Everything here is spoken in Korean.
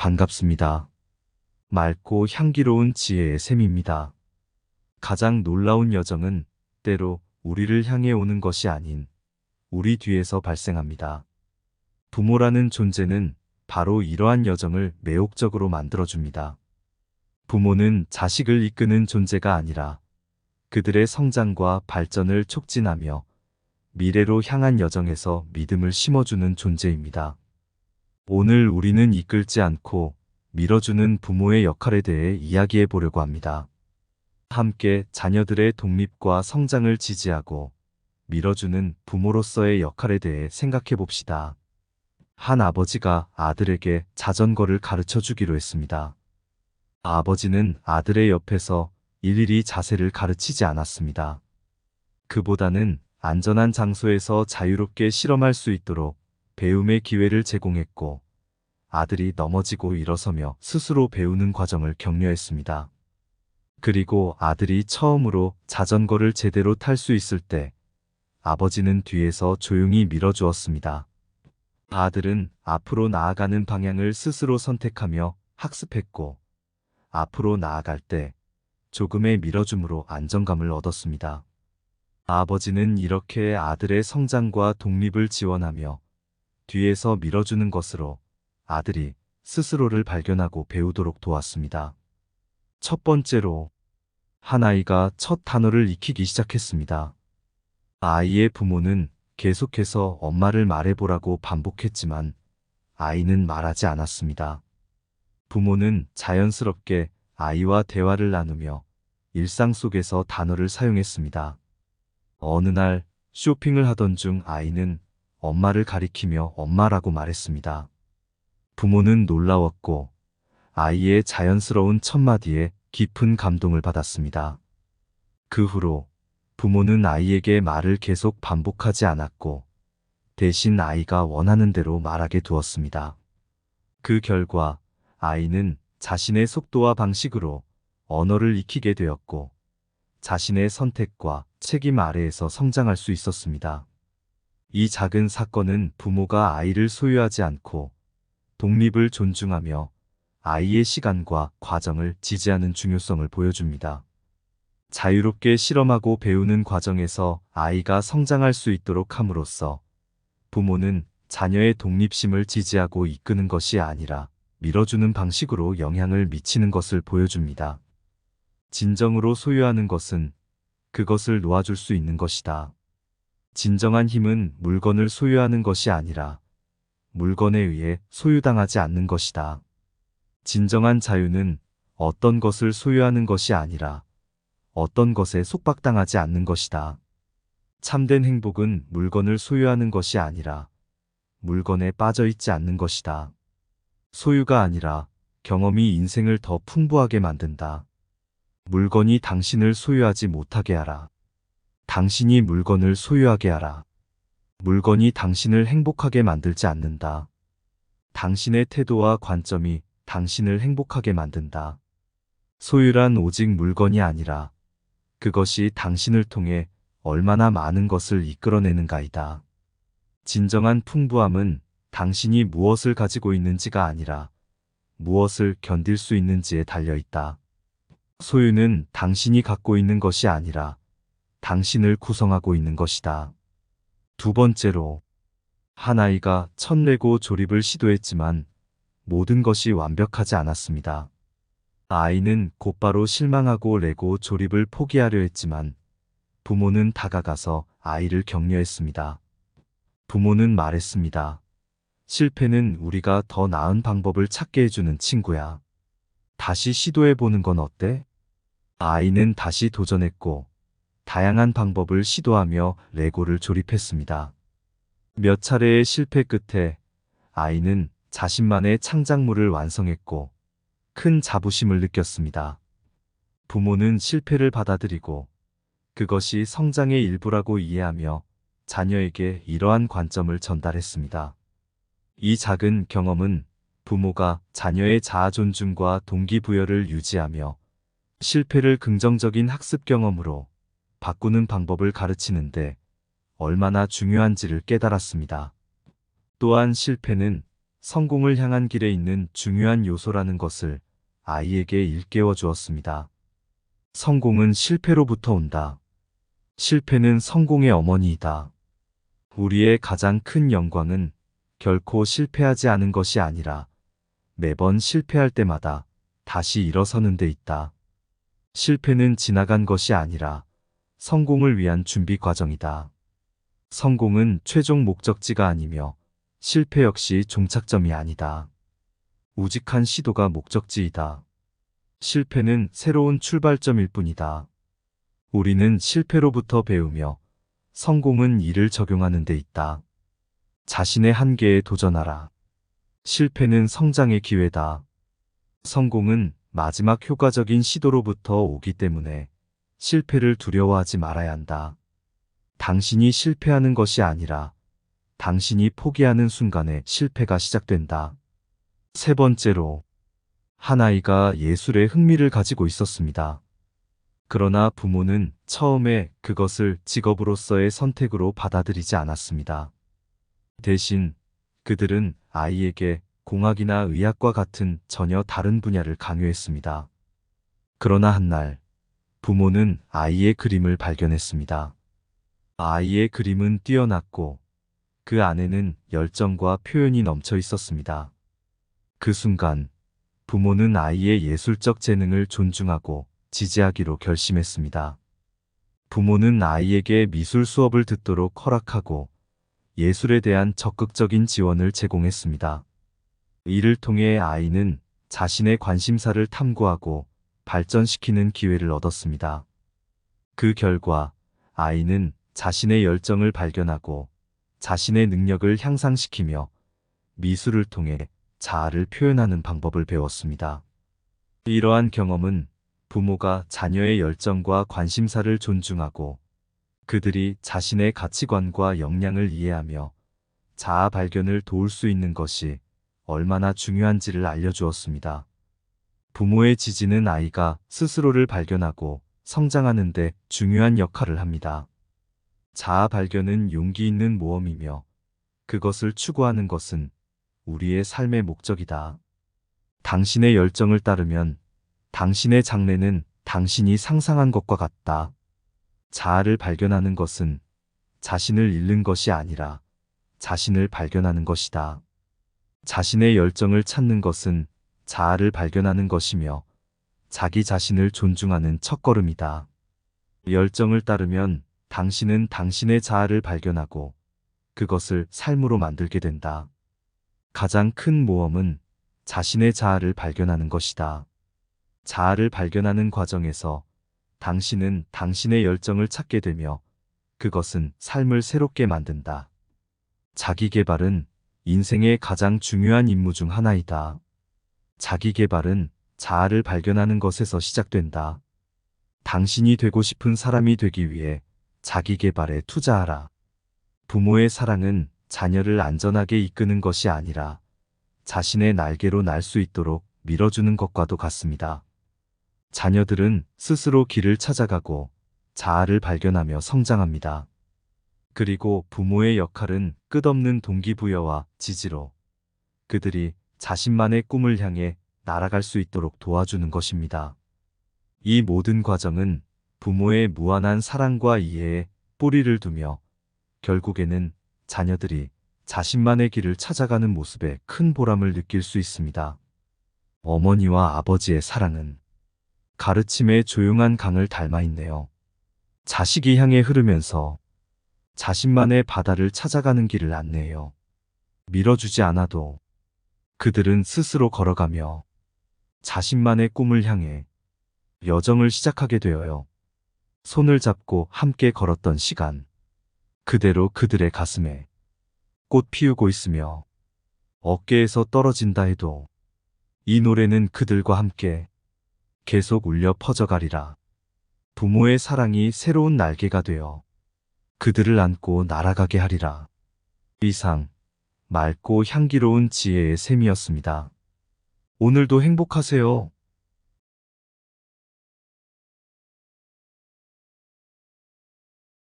반갑습니다. 맑고 향기로운 지혜의 샘입니다. 가장 놀라운 여정은 때로 우리를 향해 오는 것이 아닌 우리 뒤에서 발생합니다. 부모라는 존재는 바로 이러한 여정을 매혹적으로 만들어줍니다. 부모는 자식을 이끄는 존재가 아니라 그들의 성장과 발전을 촉진하며 미래로 향한 여정에서 믿음을 심어주는 존재입니다. 오늘 우리는 이끌지 않고 밀어주는 부모의 역할에 대해 이야기해 보려고 합니다. 함께 자녀들의 독립과 성장을 지지하고 밀어주는 부모로서의 역할에 대해 생각해 봅시다. 한 아버지가 아들에게 자전거를 가르쳐 주기로 했습니다. 아버지는 아들의 옆에서 일일이 자세를 가르치지 않았습니다. 그보다는 안전한 장소에서 자유롭게 실험할 수 있도록 배움의 기회를 제공했고, 아들이 넘어지고 일어서며 스스로 배우는 과정을 격려했습니다. 그리고 아들이 처음으로 자전거를 제대로 탈 수 있을 때 아버지는 뒤에서 조용히 밀어주었습니다. 아들은 앞으로 나아가는 방향을 스스로 선택하며 학습했고, 앞으로 나아갈 때 조금의 밀어줌으로 안정감을 얻었습니다. 아버지는 이렇게 아들의 성장과 독립을 지원하며 뒤에서 밀어주는 것으로 아들이 스스로를 발견하고 배우도록 도왔습니다. 첫 번째로, 한 아이가 첫 단어를 익히기 시작했습니다. 아이의 부모는 계속해서 엄마를 말해보라고 반복했지만 아이는 말하지 않았습니다. 부모는 자연스럽게 아이와 대화를 나누며 일상 속에서 단어를 사용했습니다. 어느 날 쇼핑을 하던 중 아이는 엄마를 가리키며 엄마라고 말했습니다. 부모는 놀라웠고 아이의 자연스러운 첫마디에 깊은 감동을 받았습니다. 그 후로 부모는 아이에게 말을 계속 반복하지 않았고 대신 아이가 원하는 대로 말하게 두었습니다. 그 결과 아이는 자신의 속도와 방식으로 언어를 익히게 되었고 자신의 선택과 책임 아래에서 성장할 수 있었습니다. 이 작은 사건은 부모가 아이를 소유하지 않고 독립을 존중하며 아이의 시간과 과정을 지지하는 중요성을 보여줍니다. 자유롭게 실험하고 배우는 과정에서 아이가 성장할 수 있도록 함으로써 부모는 자녀의 독립심을 지지하고 이끄는 것이 아니라 밀어주는 방식으로 영향을 미치는 것을 보여줍니다. 진정으로 소유하는 것은 그것을 놓아줄 수 있는 것이다. 진정한 힘은 물건을 소유하는 것이 아니라 물건에 의해 소유당하지 않는 것이다. 진정한 자유는 어떤 것을 소유하는 것이 아니라 어떤 것에 속박당하지 않는 것이다. 참된 행복은 물건을 소유하는 것이 아니라 물건에 빠져 있지 않는 것이다. 소유가 아니라 경험이 인생을 더 풍부하게 만든다. 물건이 당신을 소유하지 못하게 하라. 당신이 물건을 소유하게 하라. 물건이 당신을 행복하게 만들지 않는다. 당신의 태도와 관점이 당신을 행복하게 만든다. 소유란 오직 물건이 아니라 그것이 당신을 통해 얼마나 많은 것을 이끌어내는가이다. 진정한 풍부함은 당신이 무엇을 가지고 있는지가 아니라 무엇을 견딜 수 있는지에 달려 있다. 소유는 당신이 갖고 있는 것이 아니라 당신을 구성하고 있는 것이다. 두 번째로, 한 아이가 첫 레고 조립을 시도했지만 모든 것이 완벽하지 않았습니다. 아이는 곧바로 실망하고 레고 조립을 포기하려 했지만 부모는 다가가서 아이를 격려했습니다. 부모는 말했습니다. 실패는 우리가 더 나은 방법을 찾게 해주는 친구야. 다시 시도해보는 건 어때? 아이는 다시 도전했고 다양한 방법을 시도하며 레고를 조립했습니다. 몇 차례의 실패 끝에 아이는 자신만의 창작물을 완성했고 큰 자부심을 느꼈습니다. 부모는 실패를 받아들이고 그것이 성장의 일부라고 이해하며 자녀에게 이러한 관점을 전달했습니다. 이 작은 경험은 부모가 자녀의 자아 존중과 동기부여를 유지하며 실패를 긍정적인 학습 경험으로 바꾸는 방법을 가르치는데 얼마나 중요한지를 깨달았습니다. 또한 실패는 성공을 향한 길에 있는 중요한 요소라는 것을 아이에게 일깨워 주었습니다. 성공은 실패로부터 온다. 실패는 성공의 어머니이다. 우리의 가장 큰 영광은 결코 실패하지 않은 것이 아니라 매번 실패할 때마다 다시 일어서는 데 있다. 실패는 지나간 것이 아니라 성공을 위한 준비 과정이다. 성공은 최종 목적지가 아니며 실패 역시 종착점이 아니다. 우직한 시도가 목적지이다. 실패는 새로운 출발점일 뿐이다. 우리는 실패로부터 배우며 성공은 이를 적용하는 데 있다. 자신의 한계에 도전하라. 실패는 성장의 기회다. 성공은 마지막 효과적인 시도로부터 오기 때문에 실패를 두려워하지 말아야 한다. 당신이 실패하는 것이 아니라 당신이 포기하는 순간에 실패가 시작된다. 세 번째로, 한 아이가 예술에 흥미를 가지고 있었습니다. 그러나 부모는 처음에 그것을 직업으로서의 선택으로 받아들이지 않았습니다. 대신 그들은 아이에게 공학이나 의학과 같은 전혀 다른 분야를 강요했습니다. 그러나 한 날, 부모는 아이의 그림을 발견했습니다. 아이의 그림은 뛰어났고 그 안에는 열정과 표현이 넘쳐 있었습니다. 그 순간 부모는 아이의 예술적 재능을 존중하고 지지하기로 결심했습니다. 부모는 아이에게 미술 수업을 듣도록 허락하고 예술에 대한 적극적인 지원을 제공했습니다. 이를 통해 아이는 자신의 관심사를 탐구하고 발전시키는 기회를 얻었습니다. 그 결과 아이는 자신의 열정을 발견하고 자신의 능력을 향상시키며 미술을 통해 자아를 표현하는 방법을 배웠습니다. 이러한 경험은 부모가 자녀의 열정과 관심사를 존중하고 그들이 자신의 가치관과 역량을 이해하며 자아 발견을 도울 수 있는 것이 얼마나 중요한지를 알려주었습니다. 부모의 지지는 아이가 스스로를 발견하고 성장하는 데 중요한 역할을 합니다. 자아 발견은 용기 있는 모험이며 그것을 추구하는 것은 우리의 삶의 목적이다. 당신의 열정을 따르면 당신의 장래는 당신이 상상한 것과 같다. 자아를 발견하는 것은 자신을 잃는 것이 아니라 자신을 발견하는 것이다. 자신의 열정을 찾는 것은 자아를 발견하는 것이며 자기 자신을 존중하는 첫걸음이다. 열정을 따르면 당신은 당신의 자아를 발견하고 그것을 삶으로 만들게 된다. 가장 큰 모험은 자신의 자아를 발견하는 것이다. 자아를 발견하는 과정에서 당신은 당신의 열정을 찾게 되며 그것은 삶을 새롭게 만든다. 자기 개발은 인생의 가장 중요한 임무 중 하나이다. 자기 개발은 자아를 발견하는 것에서 시작된다. 당신이 되고 싶은 사람이 되기 위해 자기 개발에 투자하라. 부모의 사랑은 자녀를 안전하게 이끄는 것이 아니라 자신의 날개로 날 수 있도록 밀어주는 것과도 같습니다. 자녀들은 스스로 길을 찾아가고 자아를 발견하며 성장합니다. 그리고 부모의 역할은 끝없는 동기부여와 지지로 그들이 자신만의 꿈을 향해 날아갈 수 있도록 도와주는 것입니다. 이 모든 과정은 부모의 무한한 사랑과 이해에 뿌리를 두며 결국에는 자녀들이 자신만의 길을 찾아가는 모습에 큰 보람을 느낄 수 있습니다. 어머니와 아버지의 사랑은 가르침의 조용한 강을 닮아 있네요. 자식이 향해 흐르면서 자신만의 바다를 찾아가는 길을 안내해요. 밀어주지 않아도 그들은 스스로 걸어가며 자신만의 꿈을 향해 여정을 시작하게 되어요. 손을 잡고 함께 걸었던 시간, 그대로 그들의 가슴에 꽃 피우고 있으며 어깨에서 떨어진다 해도 이 노래는 그들과 함께 계속 울려 퍼져가리라. 부모의 사랑이 새로운 날개가 되어 그들을 안고 날아가게 하리라. 이상 맑고 향기로운 지혜의 샘이었습니다. 오늘도 행복하세요.